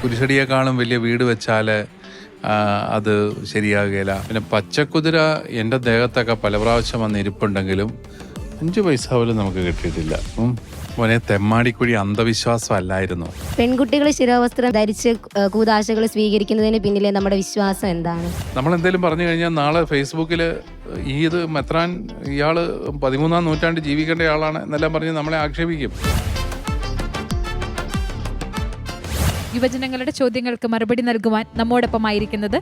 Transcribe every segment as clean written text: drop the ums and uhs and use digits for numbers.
കുരിശടിയേക്കാളും വലിയ വീട് വെച്ചാൽ അത് ശരിയാകുകയില്ല. പിന്നെ പച്ചക്കുതിര എൻ്റെ ദേഹത്തൊക്കെ പല പ്രാവശ്യം വന്ന് ഇരിപ്പുണ്ടെങ്കിലും 5 പൈസ പോലും നമുക്ക് കിട്ടിയിട്ടില്ല. മോനെ, തെമ്മാടിക്കുഴി അന്ധവിശ്വാസം അല്ലായിരുന്നു. പെൺകുട്ടികൾ ശിരോവസ്ത്രം ധരിച്ച് കൂദാശകൾ സ്വീകരിക്കുന്നതിന് പിന്നിലെ നമ്മുടെ വിശ്വാസം എന്താണ്? നമ്മൾ എന്തെങ്കിലും പറഞ്ഞു കഴിഞ്ഞാൽ നാളെ ഫേസ്ബുക്കിൽ ഇത് മെത്രാൻ ഇയാള് 13-ാം നൂറ്റാണ്ട് ജീവിക്കേണ്ട ആളാണ് എന്നെല്ലാം പറഞ്ഞ് നമ്മളെ ആക്ഷേപിക്കും. യുവജനങ്ങളുടെ ചോദ്യങ്ങൾക്ക് മറുപടി നൽകുവാൻ നമ്മോടൊപ്പമായിരിക്കുന്നത്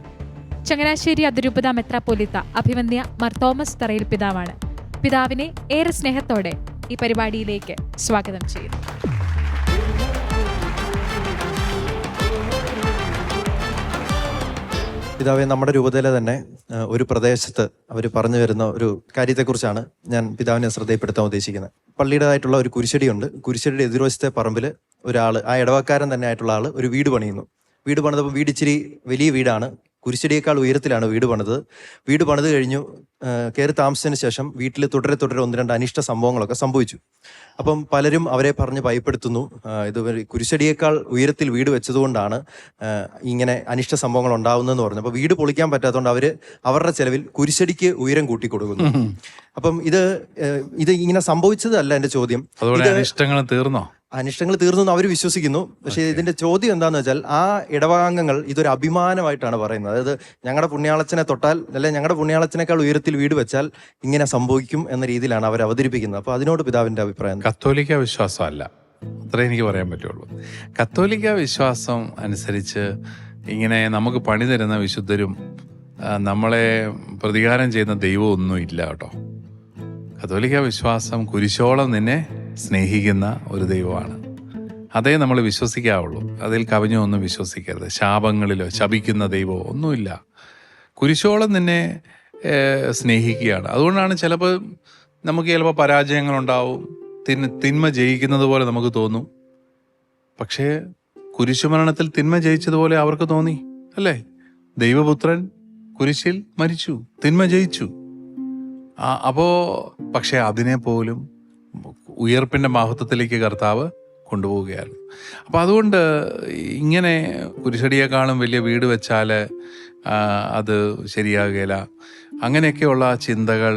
ചങ്ങനാശ്ശേരി അതിരൂപത മെത്രാപ്പോലീത്ത അഭിവന്ദ്യ മാർ തോമസ് തറയിൽ പിതാവാണ്. പിതാവിനെ ഏറെ സ്നേഹത്തോടെ ഈ പരിപാടിയിലേക്ക് സ്വാഗതം ചെയ്യുന്നു. പിതാവെ, നമ്മുടെ രൂപതയിലെ തന്നെ ഒരു പ്രദേശത്ത് അവർ പറഞ്ഞു വരുന്ന ഒരു കാര്യത്തെക്കുറിച്ചാണ് ഞാൻ പിതാവിനെ ശ്രദ്ധയിൽപ്പെടുത്താൻ ഉദ്ദേശിക്കുന്നത്. പള്ളിയുടേതായിട്ടുള്ള ഒരു കുരിശടിയുണ്ട്. കുരിശടിയുടെ എതിർവശത്തെ പറമ്പിൽ ഒരാൾ, ആ ഇടവക്കാരൻ തന്നെ ആയിട്ടുള്ള ആൾ, ഒരു വീട് പണിയുന്നു. വീട് പണിതപ്പോൾ വീട് ഇച്ചിരി വലിയ വീടാണ്. കുരിശടിയേക്കാൾ ഉയരത്തിലാണ് വീട് പണിത്. വീട് പണിത് കഴിഞ്ഞു കയറി താമസിച്ചതിന് ശേഷം വീട്ടിൽ തുടരെ 1-2 അനിഷ്ട സംഭവങ്ങളൊക്കെ സംഭവിച്ചു. അപ്പം പലരും അവരെ പറഞ്ഞ് ഭയപ്പെടുത്തുന്നു, ഇത് കുരിശടിയേക്കാൾ ഉയരത്തിൽ വീട് വെച്ചതുകൊണ്ടാണ് ഇങ്ങനെ അനിഷ്ട സംഭവങ്ങൾ ഉണ്ടാവുന്നതെന്ന് പറഞ്ഞു. അപ്പോൾ വീട് പൊളിക്കാൻ പറ്റാത്തതുകൊണ്ട് അവരുടെ ചെലവിൽ കുരിശടിക്ക് ഉയരം കൂട്ടിക്കൊടുക്കുന്നു. അപ്പം ഇത് ഇങ്ങനെ സംഭവിച്ചതല്ല എൻ്റെ ചോദ്യം. അനിഷ്ടങ്ങൾ തീർന്നു എന്ന് അവർ വിശ്വസിക്കുന്നു. പക്ഷേ ഇതിന്റെ ചോദ്യം എന്താന്ന് വെച്ചാൽ, ആ ഇടവകാംഗങ്ങൾ ഇതൊരു അഭിമാനമായിട്ടാണ് പറയുന്നത്. അതായത് ഞങ്ങളുടെ പുണ്യാളച്ചനെ തൊട്ടാൽ, അല്ലെ ഞങ്ങളുടെ പുണ്യാളച്ചനേക്കാൾ ഉയരത്തിൽ വീട് വെച്ചാൽ ഇങ്ങനെ സംഭവിക്കും എന്ന രീതിയിലാണ് അവർ അവതരിപ്പിക്കുന്നത്. അപ്പൊ അതിനോട് പിതാവിന്റെ അഭിപ്രായം? കത്തോലിക്ക വിശ്വാസമല്ല, അത്രേ എനിക്ക് പറയാൻ പറ്റുള്ളൂ. കത്തോലിക്ക വിശ്വാസം അനുസരിച്ച് ഇങ്ങനെ നമുക്ക് പണി തരുന്ന വിശുദ്ധരും നമ്മളെ പ്രതികാരം ചെയ്യുന്ന ദൈവം ഒന്നും ഇല്ല കേട്ടോ. കത്തോലിക്ക വിശ്വാസം കുരിശോളം നിന്നെ സ്നേഹിക്കുന്ന ഒരു ദൈവമാണ്. അതേ നമ്മൾ വിശ്വസിക്കാവുള്ളൂ. അതിൽ കവിഞ്ഞൊന്നും വിശ്വസിക്കരുത്. ശാപങ്ങളിലോ ശപിക്കുന്ന ദൈവമോ ഒന്നുമില്ല. കുരിശോളം നിന്നെ സ്നേഹിക്കുകയാണ്. അതുകൊണ്ടാണ് നമുക്ക് പരാജയങ്ങളുണ്ടാവും, തിന്മ ജയിക്കുന്നത് പോലെ നമുക്ക് തോന്നും. പക്ഷേ കുരിശുമരണത്തിൽ തിന്മ ജയിച്ചതുപോലെ അവർക്ക് തോന്നി, അല്ലേ? ദൈവപുത്രൻ കുരിശിൽ മരിച്ചു, തിന്മ ജയിച്ചു. പക്ഷെ അതിനെ പോലും ഉയർപ്പിന്റെ മഹത്വത്തിലേക്ക് കർത്താവ് കൊണ്ടുപോവുകയായിരുന്നു. അപ്പോൾ അതുകൊണ്ട് ഇങ്ങനെ കുരിശടിയേക്കാളും വലിയ വീട് വെച്ചാൽ അത് ശരിയാകുകയില്ല, അങ്ങനെയൊക്കെയുള്ള ചിന്തകൾ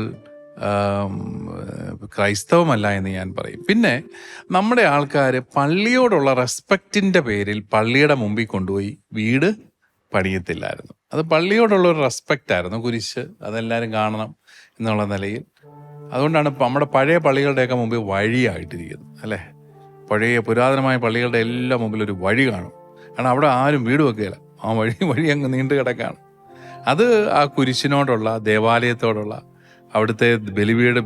ക്രൈസ്തവമല്ല എന്ന് ഞാൻ പറയും. പിന്നെ നമ്മുടെ ആൾക്കാർ പള്ളിയോടുള്ള റെസ്പെക്റ്റിൻ്റെ പേരിൽ പള്ളിയുടെ മുമ്പിൽ കൊണ്ടുപോയി വീട് പണിയത്തില്ലായിരുന്നു. അത് പള്ളിയോടുള്ള ഒരു റെസ്പെക്റ്റ് ആയിരുന്നു. കുരിശ് അതെല്ലാവരും കാണണം എന്നുള്ള നിലയിൽ. അതുകൊണ്ടാണ് നമ്മുടെ പഴയ പള്ളികളുടെയൊക്കെ മുമ്പിൽ വഴിയായിട്ടിരിക്കുന്നത്, അല്ലേ? പഴയ പുരാതനമായ പള്ളികളുടെ എല്ലാം മുമ്പിൽ ഒരു വഴി കാണും. കാരണം അവിടെ ആരും വീട് വെക്കുകയില്ല. ആ വഴി അങ്ങ് നീണ്ടു കിടക്കാണ്. അത് ആ കുരിശിനോടുള്ള, ദേവാലയത്തോടുള്ള, അവിടുത്തെ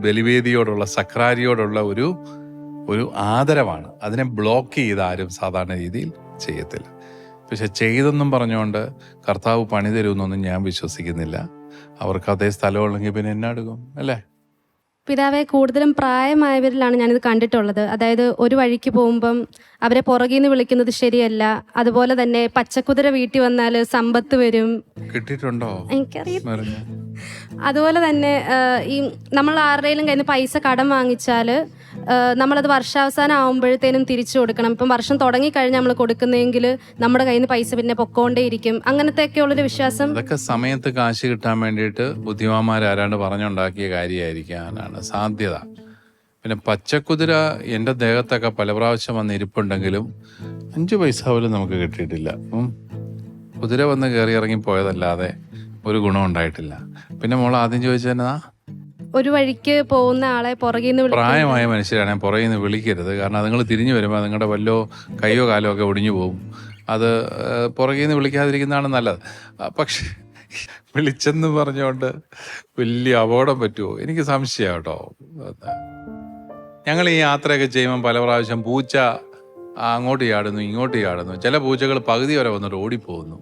ബലിവേദിയോടുള്ള, സക്രാരിയോടുള്ള ഒരു ആദരവാണ്. അതിനെ ബ്ലോക്ക് ചെയ്ത് ആരും സാധാരണ രീതിയിൽ ചെയ്യത്തില്ല. പക്ഷെ ചെയ്തെന്നും പറഞ്ഞുകൊണ്ട് കർത്താവ് പണി തരുമെന്നൊന്നും ഞാൻ വിശ്വസിക്കുന്നില്ല. അവർക്ക് അതേ സ്ഥലമുള്ളെങ്കിൽ പിന്നെ എന്നാ എടുക്കും, അല്ലേ? പിതാവെ, കൂടുതലും പ്രായമായവരിലാണ് ഞാനിത് കണ്ടിട്ടുള്ളത്. അതായത് ഒരു വഴിക്ക് പോകുമ്പം അവരെ പുറകിൽ നിന്ന് വിളിക്കുന്നത് ശരിയല്ല. അതുപോലെ തന്നെ പച്ചക്കുതിര വീട്ടിൽ വന്നാൽ സമ്പത്ത് വരും. കിട്ടിയിട്ടുണ്ടോ? എനിക്കറിയാം. അതുപോലെ തന്നെ ഈ നമ്മൾ ആരുടെയും കയ്യിൽ നിന്ന് പൈസ കടം വാങ്ങിച്ചാൽ നമ്മളത് വർഷാവസാനം ആകുമ്പോഴത്തേനും തിരിച്ചു കൊടുക്കണം. ഇപ്പം വർഷം തുടങ്ങിക്കഴിഞ്ഞാൽ നമ്മൾ കൊടുക്കുന്നെങ്കിൽ നമ്മുടെ കയ്യിൽ നിന്ന് പൈസ പിന്നെ പൊക്കോണ്ടേയിരിക്കും. അങ്ങനത്തെയൊക്കെ ഉള്ളൊരു വിശ്വാസം. അതൊക്കെ സമയത്ത് കാശ് കിട്ടാൻ വേണ്ടിയിട്ട് ബുദ്ധിമാന്മാരാരാണ്ട് പറഞ്ഞുണ്ടാക്കിയ കാര്യമായിരിക്കാനാണ് സാധ്യത. പിന്നെ പച്ചക്കുതിര എൻ്റെ ദേഹത്തൊക്കെ പല പ്രാവശ്യം വന്ന് ഇരിപ്പുണ്ടെങ്കിലും 5 പൈസ പോലും നമുക്ക് കിട്ടിയിട്ടില്ല. കുതിര വന്ന് കയറി ഇറങ്ങി പോയതല്ലാതെ ഒരു ഗുണം ഉണ്ടായിട്ടില്ല. പിന്നെ മോൾ ആദ്യം ചോദിച്ചതെന്നാ? ഒരു വഴിക്ക് പോകുന്ന ആളെ പുറകിൽ നിന്ന് പ്രായമായ മനുഷ്യരാണെങ്കിൽ പുറകിൽ നിന്ന് വിളിക്കരുത്. കാരണം അതുങ്ങൾ തിരിഞ്ഞു വരുമ്പോൾ നിങ്ങളുടെ വല്ലോ കയ്യോ കാലോ ഒക്കെ ഒടിഞ്ഞു പോകും. അത് പുറകിൽ നിന്ന് വിളിക്കാതിരിക്കുന്നതാണ് നല്ലത്. പക്ഷെ വിളിച്ചെന്ന് പറഞ്ഞുകൊണ്ട് വലിയ അപകടം പറ്റുമോ? എനിക്ക് സംശയം കേട്ടോ. ഞങ്ങൾ ഈ യാത്രയൊക്കെ ചെയ്യുമ്പോൾ പല പ്രാവശ്യം പൂച്ച അങ്ങോട്ട് ചാടുന്നു, ഇങ്ങോട്ട് ചാടുന്നു. ചില പൂച്ചകൾ പകുതി വരെ വന്നിട്ട് ഓടിപ്പോകുന്നു.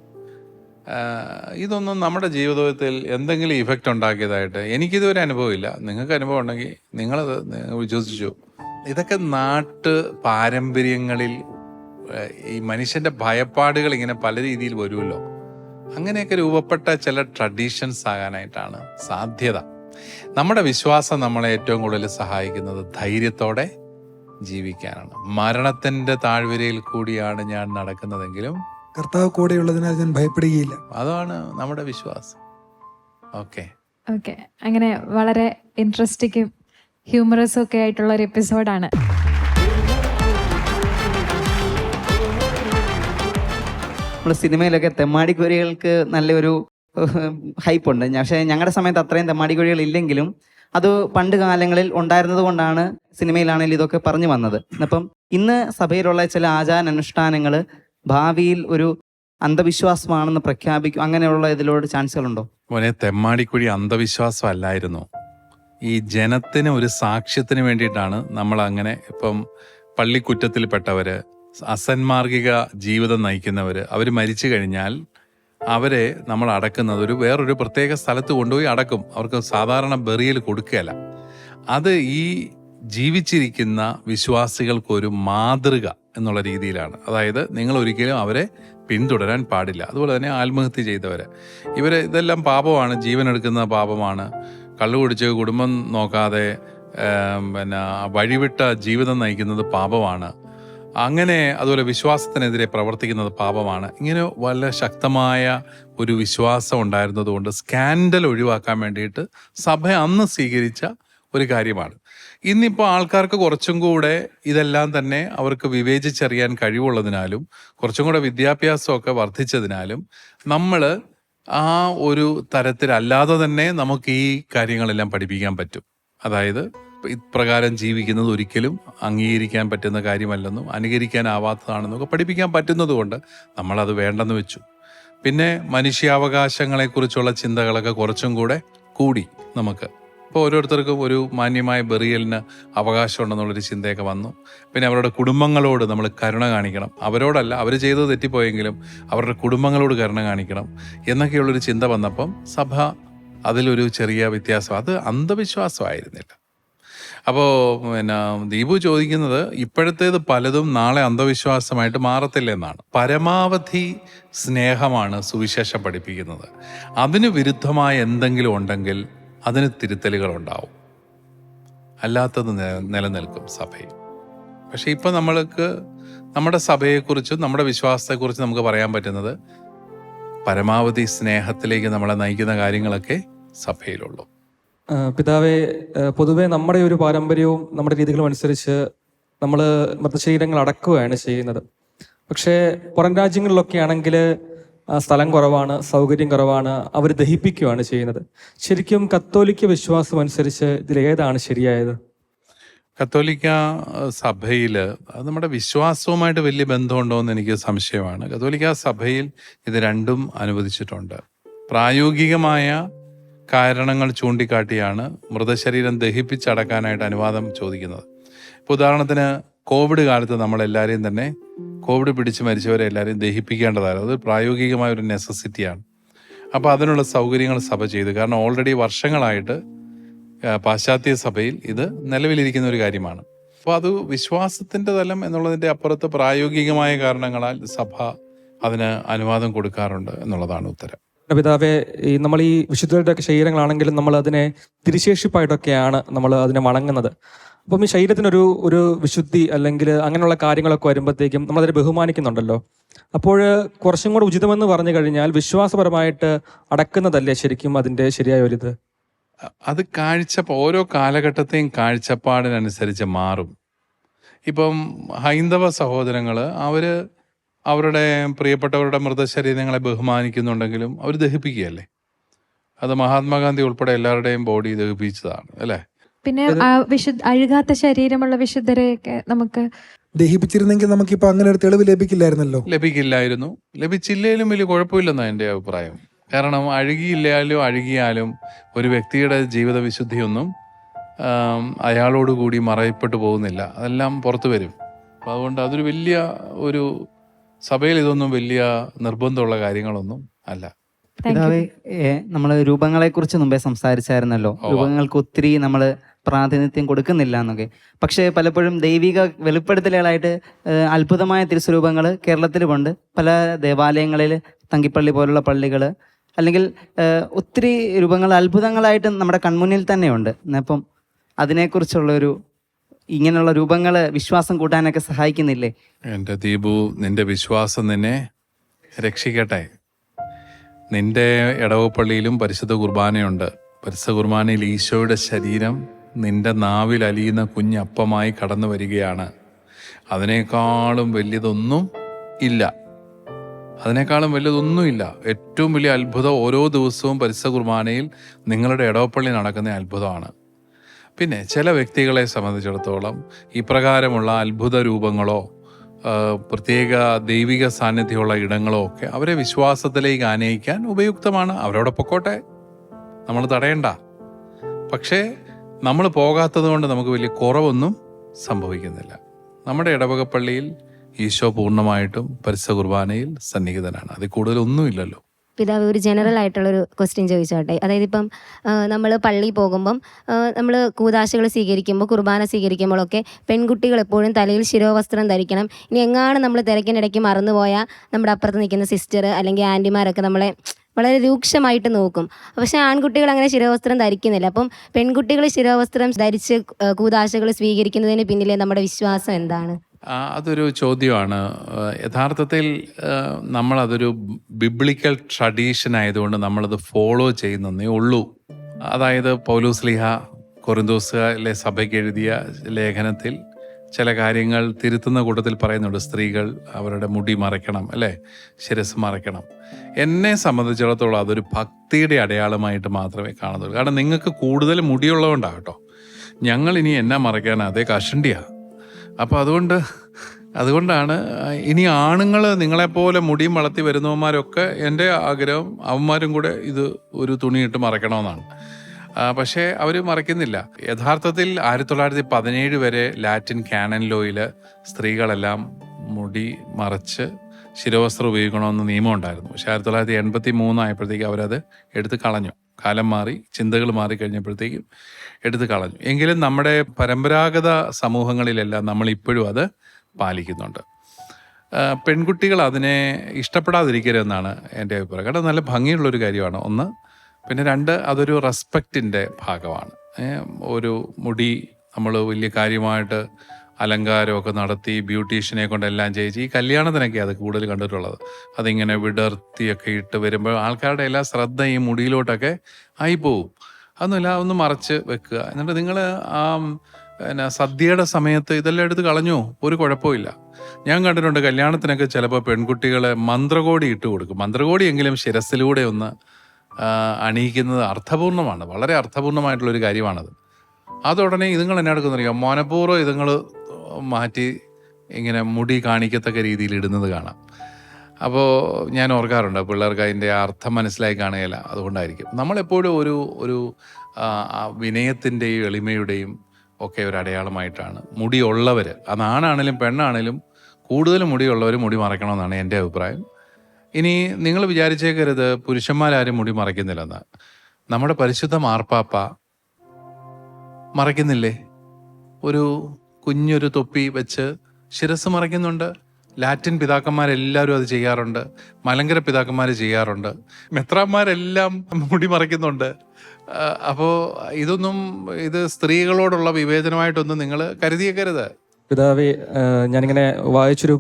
ഇതൊന്നും നമ്മുടെ ജീവിതത്തിൽ എന്തെങ്കിലും ഇഫക്റ്റ് ഉണ്ടാക്കിയതായിട്ട് എനിക്കിതുവരെ അനുഭവമില്ല. നിങ്ങൾക്ക് അനുഭവം ഉണ്ടെങ്കിൽ നിങ്ങളത് വിശ്വസിച്ചു. ഇതൊക്കെ നാട്ട് പാരമ്പര്യങ്ങളിൽ ഈ മനുഷ്യൻ്റെ ഭയപ്പാടുകൾ ഇങ്ങനെ പല രീതിയിൽ വരുമല്ലോ. അങ്ങനെയൊക്കെ രൂപപ്പെട്ട ചില ട്രഡീഷൻസ് ആകാനായിട്ടാണ് സാധ്യത. നമ്മുടെ വിശ്വാസം നമ്മളെ ഏറ്റവും കൂടുതൽ സഹായിക്കുന്നത് ധൈര്യത്തോടെ ജീവിക്കാനാണ്. മരണത്തിൻ്റെ താഴ്വരയിൽ കൂടിയാണ് ഞാൻ നടക്കുന്നതെങ്കിലും കർത്താവ് കൂടെയുള്ളതിനാൽ ഞാൻ ഭയപ്പെടുകയില്ല. അതാണ് നമ്മുടെ വിശ്വാസം. ഓക്കെ, ഓക്കെ, അങ്ങനെ വളരെ ഇൻട്രസ്റ്റിങ്ങും ഹ്യൂമറസും ഒക്കെ ആയിട്ടുള്ള ഒരു എപ്പിസോഡാണ്. നമ്മൾ സിനിമയിലൊക്കെ തെമ്മാടിക്കൊരികൾക്ക് നല്ലൊരു ഹൈപ്പുണ്ട്. പക്ഷേ ഞങ്ങളുടെ സമയത്ത് അത്രയും തെമ്മാടിക്കൊരികൾ ഇല്ലെങ്കിലും അത് പണ്ട് കാലങ്ങളിൽ ഉണ്ടായിരുന്നത് കൊണ്ടാണ് സിനിമയിലാണെങ്കിലും ഇതൊക്കെ പറഞ്ഞു വന്നത്. അപ്പം ഇന്ന് സഭയിലുള്ള ചില ആചാരാനുഷ്ഠാനങ്ങൾ ഭാവിയിൽ ഒരു അന്ധവിശ്വാസമാണെന്ന് പ്രഖ്യാപിക്കും, അങ്ങനെയുള്ള ഇതിലോട് ചാൻസുകളുണ്ടോ? മോനെ, തെമ്മാടിക്കുഴി അന്ധവിശ്വാസം അല്ലായിരുന്നു. ഈ ജനത്തിന് ഒരു സാക്ഷ്യത്തിന് വേണ്ടിയിട്ടാണ് നമ്മൾ അങ്ങനെ, ഇപ്പം പള്ളിക്കുറ്റത്തിൽപ്പെട്ടവര്, അസന്മാർഗിക ജീവിതം നയിക്കുന്നവര്, അവർ മരിച്ചു കഴിഞ്ഞാൽ അവരെ നമ്മൾ അടക്കുന്നത് വേറൊരു പ്രത്യേക സ്ഥലത്ത് കൊണ്ടുപോയി അടക്കും. അവർക്ക് സാധാരണ ബെറിയൽ കൊടുക്കുകയല്ല. അത് ഈ ജീവിച്ചിരിക്കുന്ന വിശ്വാസികൾക്കൊരു മാതൃക എന്നുള്ള രീതിയിലാണ്. അതായത് നിങ്ങൾ ഒരിക്കലും അവരെ പിന്തുടരാൻ പാടില്ല. അതുപോലെ തന്നെ ആത്മഹത്യ ചെയ്തവര്, ഇതെല്ലാം പാപമാണ്, ജീവൻ എടുക്കുന്ന പാപമാണ്. കള്ളു കുടിച്ച് കുടുംബം നോക്കാതെ വഴിവിട്ട ജീവിതം നയിക്കുന്നത് പാപമാണ്. അങ്ങനെ അതുപോലെ വിശ്വാസത്തിനെതിരെ പ്രവർത്തിക്കുന്നത് പാപമാണ്. ഇങ്ങനെ വളരെ ശക്തമായ ഒരു വിശ്വാസം ഉണ്ടായിരുന്നതുകൊണ്ട് സ്കാൻഡൽ ഒഴിവാക്കാൻ വേണ്ടിയിട്ട് സഭ അന്ന് സ്വീകരിച്ച ഒരു കാര്യമാണ്. ഇന്നിപ്പോൾ ആൾക്കാർക്ക് കുറച്ചും കൂടെ ഇതെല്ലാം തന്നെ അവർക്ക് വിവേചിച്ചറിയാൻ കഴിവുള്ളതിനാലും കുറച്ചും കൂടെ വിദ്യാഭ്യാസമൊക്കെ വർദ്ധിച്ചതിനാലും നമ്മൾ ആ ഒരു തരത്തിലല്ലാതെ തന്നെ നമുക്ക് ഈ കാര്യങ്ങളെല്ലാം പഠിപ്പിക്കാൻ പറ്റും. അതായത് ഇപ്രകാരം ജീവിക്കുന്നത് ഒരിക്കലും അംഗീകരിക്കാൻ പറ്റുന്ന കാര്യമല്ലെന്നും അനുകരിക്കാനാവാത്തതാണെന്നൊക്കെ പഠിപ്പിക്കാൻ പറ്റുന്നത് കൊണ്ട് നമ്മളത് വേണ്ടെന്ന് വെച്ചു. പിന്നെ മനുഷ്യാവകാശങ്ങളെക്കുറിച്ചുള്ള ചിന്തകളൊക്കെ കുറച്ചും കൂടെ കൂടി. നമുക്ക് ഇപ്പോൾ ഓരോരുത്തർക്കും ഒരു മാന്യമായ ബെറിയലിന് അവകാശമുണ്ടെന്നുള്ളൊരു ചിന്തയൊക്കെ വന്നു. പിന്നെ അവരുടെ കുടുംബങ്ങളോട് നമ്മൾ കരുണ കാണിക്കണം. അവരോടല്ല, അവർ ചെയ്തത് തെറ്റിപ്പോയെങ്കിലും അവരുടെ കുടുംബങ്ങളോട് കരുണ കാണിക്കണം എന്നൊക്കെയുള്ളൊരു ചിന്ത വന്നപ്പം സഭ അതിലൊരു ചെറിയ വ്യത്യാസം, അത് അന്ധവിശ്വാസമായിരുന്നില്ല. അപ്പോൾ ദീപു ചോദിക്കുന്നത് ഇപ്പോഴത്തേത് പലതും നാളെ അന്ധവിശ്വാസമായിട്ട് മാറത്തില്ലെന്നാണ്. പരമാവധി സ്നേഹമാണ് സുവിശേഷം പഠിപ്പിക്കുന്നത്. അതിന് വിരുദ്ധമായ എന്തെങ്കിലും ഉണ്ടെങ്കിൽ അതിന് തിരുത്തലുകളുണ്ടാവും, അല്ലാത്തത് നിലനിൽക്കും സഭയിൽ. പക്ഷെ ഇപ്പം നമ്മൾക്ക് നമ്മുടെ സഭയെക്കുറിച്ചും നമ്മുടെ വിശ്വാസത്തെക്കുറിച്ചും നമുക്ക് പറയാൻ പറ്റുന്നത് പരമാവധി സ്നേഹത്തിലേക്ക് നമ്മളെ നയിക്കുന്ന കാര്യങ്ങളൊക്കെ സഭയിലുള്ളൂ. പിതാവെ, പൊതുവെ നമ്മുടെ ഒരു പാരമ്പര്യവും നമ്മുടെ രീതികളും അനുസരിച്ച് നമ്മൾ മൃതശരീരങ്ങൾ അടക്കുകയാണ് ചെയ്യുന്നത്. പക്ഷേ പുറം രാജ്യങ്ങളിലൊക്കെ ആണെങ്കിൽ സ്ഥലം കുറവാണ്, സൗകര്യം കുറവാണ്, അവർ ദഹിപ്പിക്കുകയാണ് ചെയ്യുന്നത്. ശരിക്കും കത്തോലിക്ക വിശ്വാസം അനുസരിച്ച് ഇതിലേതാണ് ശരിയായത്? കത്തോലിക്ക സഭയിൽ അത് നമ്മുടെ വിശ്വാസവുമായിട്ട് വലിയ ബന്ധമുണ്ടോ എന്ന് എനിക്ക് സംശയമാണ്. കത്തോലിക്ക സഭയിൽ ഇത് രണ്ടും അനുവദിച്ചിട്ടുണ്ട്. പ്രായോഗികമായ കാരണങ്ങൾ ചൂണ്ടിക്കാട്ടിയാണ് മൃതശരീരം ദഹിപ്പിച്ചടക്കാനായിട്ട് അനുവാദം ചോദിക്കുന്നത്. ഇപ്പോൾ ഉദാഹരണത്തിന് കോവിഡ് കാലത്ത് നമ്മളെല്ലാവരെയും തന്നെ കോവിഡ് പിടിച്ച് മരിച്ചവരെ എല്ലാവരെയും ദഹിപ്പിക്കേണ്ടതായിരുന്നു. അത് പ്രായോഗികമായ ഒരു നെസസിറ്റിയാണ്. അപ്പോൾ അതിനുള്ള സൗകര്യങ്ങൾ സഭ ചെയ്തു. കാരണം ഓൾറെഡി വർഷങ്ങളായിട്ട് പാശ്ചാത്യ സഭയിൽ ഇത് നിലവിലിരിക്കുന്ന ഒരു കാര്യമാണ്. അപ്പോൾ അത് വിശ്വാസത്തിൻ്റെ തലം എന്നുള്ളതിൻ്റെ അപ്പുറത്ത് പ്രായോഗികമായ കാരണങ്ങളാൽ സഭ അതിന് അനുവാദം കൊടുക്കാറുണ്ട് എന്നുള്ളതാണ് ഉത്തരം. പിതാവെ, നമ്മൾ ഈ വിശുദ്ധരുടെയൊക്കെ ശരീരങ്ങളാണെങ്കിലും നമ്മൾ അതിനെ തിരുശേഷിപ്പായിട്ടൊക്കെയാണ് നമ്മൾ അതിനെ വണങ്ങുന്നത്. അപ്പം ഈ ശരീരത്തിനൊരു ഒരു വിശുദ്ധി അല്ലെങ്കിൽ അങ്ങനെയുള്ള കാര്യങ്ങളൊക്കെ വരുമ്പോഴത്തേക്കും നമ്മളതിനെ ബഹുമാനിക്കുന്നുണ്ടല്ലോ. അപ്പോൾ കുറച്ചും കൂടെ ഉചിതമെന്ന് പറഞ്ഞു കഴിഞ്ഞാൽ വിശ്വാസപരമായിട്ട് അടക്കുന്നതല്ലേ ശരിക്കും അതിൻ്റെ ശരിയായ ഒരിത്? അത് ഓരോ കാലഘട്ടത്തെയും കാഴ്ചപ്പാടിനനുസരിച്ച് മാറും. ഇപ്പം ഹൈന്ദവ സഹോദരങ്ങൾ അവരുടെ പ്രിയപ്പെട്ടവരുടെ മൃതശരീരങ്ങളെ ബഹുമാനിക്കുന്നുണ്ടെങ്കിലും അവർ ദഹിപ്പിക്കുകയല്ലേ. അത് മഹാത്മാഗാന്ധി ഉൾപ്പെടെ എല്ലാവരുടെയും ബോഡി ദഹിപ്പിച്ചതാണ് അല്ലേ. പിന്നെ അഴുകാത്ത ശരീരമുള്ള വിശുദ്ധരെയൊക്കെ നമുക്ക് ദഹിപ്പിച്ചിരുന്നെങ്കിൽ നമുക്കിപ്പോൾ അങ്ങനെ ഒരു തെളിവ് ലഭിക്കില്ലായിരുന്നു. ലഭിച്ചില്ലേലും വലിയ കുഴപ്പമില്ലെന്നാണ് എൻ്റെ അഭിപ്രായം. കാരണം അഴുകിയാലും ഒരു വ്യക്തിയുടെ ജീവിത വിശുദ്ധിയൊന്നും അയാളോടുകൂടി മറയപ്പെട്ടു പോകുന്നില്ല. അതെല്ലാം പുറത്തു വരും. അപ്പം അതുകൊണ്ട് അതൊരു വലിയ ഒരു സഭയിൽ ഇതൊന്നും വലിയ നിർബന്ധമുള്ള കാര്യങ്ങളൊന്നും അല്ല. പിതാവേ, നമ്മൾ രൂപങ്ങളെ കുറിച്ച് മുമ്പേ സംസാരിച്ചായിരുന്നല്ലോ. രൂപങ്ങൾക്ക് ഒത്തിരി നമ്മൾ പ്രാതിനിധ്യം കൊടുക്കുന്നില്ല എന്നൊക്കെ. പക്ഷേ പലപ്പോഴും ദൈവിക വെളിപ്പെടുത്തലുകളായിട്ട് അത്ഭുതമായ തിരുസ്വരൂപങ്ങൾ കേരളത്തിലുമുണ്ട്. പല ദേവാലയങ്ങളിൽ, തങ്കിപ്പള്ളി പോലുള്ള പള്ളികൾ, അല്ലെങ്കിൽ ഒത്തിരി രൂപങ്ങൾ അത്ഭുതങ്ങളായിട്ട് നമ്മുടെ കൺമുന്നിൽ തന്നെയുണ്ട്. അപ്പം അതിനെക്കുറിച്ചുള്ളൊരു ഇങ്ങനെയുള്ള രൂപങ്ങൾ വിശ്വാസം കൂട്ടാനൊക്കെ സഹായിക്കുന്നില്ലേ? എൻ്റെ ദീപു, നിന്റെ വിശ്വാസം നിന്നെ രക്ഷിക്കട്ടെ. നിന്റെ ഇടവപ്പള്ളിയിലും പരിശുദ്ധ കുർബാനയുണ്ട്. പരിശുദ്ധ കുർബാനയിൽ ഈശോയുടെ ശരീരം നിന്റെ നാവിൽ അലിയുന്ന കുഞ്ഞപ്പമായി കടന്നു വരികയാണ്. അതിനേക്കാളും വലിയതൊന്നും ഇല്ല. അതിനേക്കാളും വലിയതൊന്നുമില്ല. ഏറ്റവും വലിയ അത്ഭുതം ഓരോ ദിവസവും പരിശുദ്ധ കുർബാനയിൽ നിങ്ങളുടെ ഇടവപ്പള്ളി നടക്കുന്ന അത്ഭുതമാണ്. പിന്നെ ചില വ്യക്തികളെ സംബന്ധിച്ചിടത്തോളം ഇപ്രകാരമുള്ള അത്ഭുത രൂപങ്ങളോ പ്രത്യേക ദൈവിക സാന്നിധ്യമുള്ള ഇടങ്ങളോ ഒക്കെ അവരെ വിശ്വാസത്തിലേക്ക് ആനയിക്കാൻ ഉപയുക്തമാണ്. അവരോട് പൊക്കോട്ടെ, നമ്മൾ തടയണ്ട. പക്ഷേ നമ്മൾ പോകാത്തത് കൊണ്ട് നമുക്ക് വലിയ കുറവൊന്നും സംഭവിക്കുന്നില്ല. നമ്മുടെ ഇടവകപ്പള്ളിയിൽ ഈശോ പൂർണ്ണമായിട്ടും പരിശുദ്ധ കുർബാനയിൽ സന്നിഹിതനാണ്. അതിൽ കൂടുതലൊന്നുമില്ലല്ലോ. പിതാവ്, ഒരു ജനറൽ ആയിട്ടുള്ളൊരു ക്വസ്റ്റ്യൻ ചോദിച്ചോട്ടെ. അതായത് ഇപ്പം നമ്മൾ പള്ളിയിൽ പോകുമ്പം നമ്മൾ കൂദാശകൾ സ്വീകരിക്കുമ്പോൾ, കുർബാന സ്വീകരിക്കുമ്പോഴൊക്കെ പെൺകുട്ടികൾ എപ്പോഴും തലയിൽ ശിരോവസ്ത്രം ധരിക്കണം. ഇനി എങ്ങാനും നമ്മൾ തിരക്കിനിടയ്ക്ക് മറന്നുപോയാൽ നമ്മുടെ അപ്പുറത്ത് നിൽക്കുന്ന സിസ്റ്റർ അല്ലെങ്കിൽ ആൻറ്റിമാരൊക്കെ നമ്മളെ വളരെ രൂക്ഷമായിട്ട് നോക്കും. പക്ഷേ ആൺകുട്ടികൾ അങ്ങനെ ശിരോവസ്ത്രം ധരിക്കുന്നില്ല. അപ്പം പെൺകുട്ടികൾ ശിരോവസ്ത്രം ധരിച്ച് കൂദാശകൾ സ്വീകരിക്കുന്നതിന് പിന്നിലെ നമ്മുടെ വിശ്വാസം എന്താണ്? അതൊരു ചോദ്യമാണ്. യഥാർത്ഥത്തിൽ നമ്മളതൊരു ബിബ്ലിക്കൽ ട്രഡീഷൻ ആയതുകൊണ്ട് നമ്മളത് ഫോളോ ചെയ്യുന്നതേ ഉള്ളൂ. അതായത് പൗലോസ്ലീഹ കൊറിന്തോസിലെ സഭയ്ക്ക് എഴുതിയ ലേഖനത്തിൽ ചില കാര്യങ്ങൾ തിരുത്തുന്ന കൂട്ടത്തിൽ പറയുന്നുണ്ട്. സ്ത്രീകൾ അവരുടെ മുടി മറയ്ക്കണം, അല്ലേ, ശിരസ് മറയ്ക്കണം. എന്നെ സംബന്ധിച്ചിടത്തോളം അതൊരു ഭക്തിയുടെ അടയാളമായിട്ട് മാത്രമേ കാണുന്നുള്ളൂ. കാരണം നിങ്ങൾക്ക് കൂടുതൽ മുടിയുള്ളതുകൊണ്ടാണ് കേട്ടോ. ഞങ്ങൾ ഇനി എന്നാ മറയ്ക്കാനാണ്, അതേ കഷണ്ടിയാണ്. അപ്പോൾ അതുകൊണ്ടാണ് ഇനി ആണുങ്ങൾ നിങ്ങളെപ്പോലെ മുടിയും വളർത്തി വരുന്നവന്മാരൊക്കെ എൻ്റെ ആഗ്രഹം അവന്മാരും കൂടെ ഇത് ഒരു തുണിയിട്ട് മറയ്ക്കണമെന്നാണ്. പക്ഷേ അവർ മറയ്ക്കുന്നില്ല. യഥാർത്ഥത്തിൽ 1917 വരെ ലാറ്റിൻ കാനൻ ലോയിൽ സ്ത്രീകളെല്ലാം മുടി മറച്ച് ശിരോവസ്ത്രം ഉപയോഗിക്കണമെന്ന് നിയമം ഉണ്ടായിരുന്നു. പക്ഷേ 1983 ആയപ്പോഴത്തേക്ക് അവരത് എടുത്ത് കളഞ്ഞു. കാലം മാറി, ചിന്തകൾ മാറി കഴിഞ്ഞപ്പോഴത്തേക്കും എടുത്ത് കളഞ്ഞു. എങ്കിലും നമ്മുടെ പരമ്പരാഗത സമൂഹങ്ങളിലെല്ലാം നമ്മളിപ്പോഴും അത് പാലിക്കുന്നുണ്ട്. പെൺകുട്ടികൾ അതിനെ ഇഷ്ടപ്പെടാതിരിക്കരുതെന്നാണ് എൻ്റെ അഭിപ്രായം. കാരണം നല്ല ഭംഗിയുള്ളൊരു കാര്യമാണ്, ഒന്ന്. പിന്നെ രണ്ട്, അതൊരു റെസ്പെക്റ്റിൻ്റെ ഭാഗമാണ്. ഒരു മുടി നമ്മൾ വലിയ കാര്യമായിട്ട് അലങ്കാരമൊക്കെ നടത്തി ബ്യൂട്ടീഷ്യനെ കൊണ്ടെല്ലാം ചെയ്യിച്ച്, ഈ കല്യാണത്തിനൊക്കെ അത് കൂടുതൽ കണ്ടിട്ടുള്ളത്. അതിങ്ങനെ വിടർത്തിയൊക്കെ ഇട്ട് വരുമ്പോൾ ആൾക്കാരുടെ എല്ലാ ശ്രദ്ധ ഈ മുടിയിലോട്ടൊക്കെ ആയിപ്പോവും. അതൊന്നുമില്ല, ഒന്ന് മറച്ച് വെക്കുക. എന്നിട്ട് നിങ്ങൾ ആ സദ്യയുടെ സമയത്ത് ഇതെല്ലാം എടുത്ത് കളഞ്ഞു, ഒരു കുഴപ്പമില്ല. ഞാൻ കണ്ടിട്ടുണ്ട് കല്യാണത്തിനൊക്കെ ചിലപ്പോൾ പെൺകുട്ടികളെ മന്ത്രകോടി ഇട്ട് കൊടുക്കും. മന്ത്രകോടി എങ്കിലും ശിരസിലൂടെ ഒന്ന് അണിയിക്കുന്നത് അർത്ഥപൂർണ്ണമാണ്, വളരെ അർത്ഥപൂർണ്ണമായിട്ടുള്ളൊരു കാര്യമാണത്. അതുടനെ ഇതുങ്ങൾ എന്നെ എടുക്കുന്നറിയാം, മനഃപൂർവ്വം ഇതുങ്ങൾ മാറ്റി ഇങ്ങനെ മുടി കാണിക്കത്തക്ക രീതിയിൽ ഇടുന്നത് കാണാം. അപ്പോൾ ഞാൻ ഓർക്കാറുണ്ട്, പിള്ളേർക്ക് അതിൻ്റെ അർത്ഥം മനസ്സിലായി കാണുകയില്ല, അതുകൊണ്ടായിരിക്കും. നമ്മളെപ്പോഴും ഒരു വിനയത്തിൻ്റെയും എളിമയുടെയും ഒക്കെ ഒരു അടയാളമായിട്ടാണ് മുടിയുള്ളവർ, അതാണാണേലും പെണ്ണാണേലും കൂടുതൽ മുടിയുള്ളവർ മുടി മറയ്ക്കണമെന്നാണ് എൻ്റെ അഭിപ്രായം. ഇനി നിങ്ങൾ വിചാരിച്ചേക്കരുത് പുരുഷന്മാരാരും മുടി മറയ്ക്കുന്നില്ലെന്ന്. നമ്മുടെ പരിശുദ്ധ മാർപ്പാപ്പ മറയ്ക്കുന്നില്ലേ? ഒരു കുഞ്ഞൊരു തൊപ്പി വെച്ച് ശിരസ് മറയ്ക്കുന്നുണ്ട്. ലാറ്റിൻ പിതാക്കന്മാരെല്ലാവരും അത് ചെയ്യാറുണ്ട്. മലങ്കര പിതാക്കന്മാർ ചെയ്യാറുണ്ട്. മെത്രാന്മാരെല്ലാം മുടി മറയ്ക്കുന്നുണ്ട്. അപ്പോൾ ഇത് സ്ത്രീകളോടുള്ള വിവേചനമായിട്ടൊന്നും നിങ്ങൾ കരുതിയേക്കരുത്. പിതാവേ, ഞാനിങ്ങനെ വായിച്ചൊരു